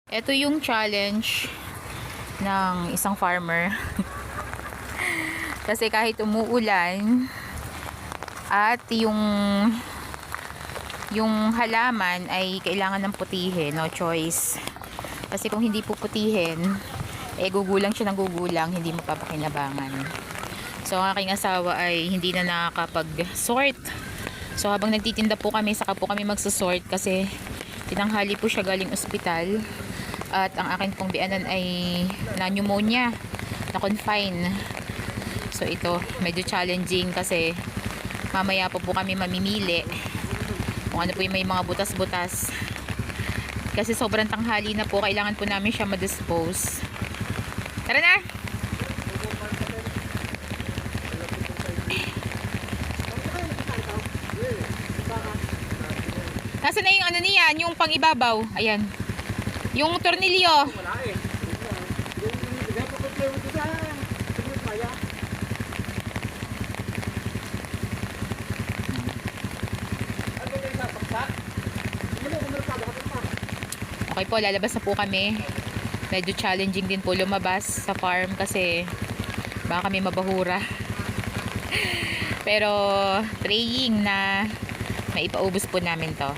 Ito yung challenge ng isang farmer. Kasi kahit umuulan at yung halaman ay kailangan ng putihin, no choice. Kasi kung hindi puputihin, gugulang siya ng gugulang, hindi mapapakinabangan. So ang aking asawa ay hindi na nakakapag-sort. So habang nagtitinda po kami, saka po kami magsusort kasi tinanghali po siya galing ospital. At ang akin pong bianan ay na-pneumonia, na-confine. So ito, medyo challenging kasi mamaya po kami mamimili kung ano po yung may mga butas-butas. Kasi sobrang tanghali na po, kailangan po namin siya ma-dispose. Tara na! Nasaan na yung ano niyan, yung pang-ibabaw? Ayan. Yung tornilyo. Okay po, lalabas na po kami. Medyo challenging din po lumabas sa farm kasi baka kami mabahura. Pero praying na maipaubos po namin to.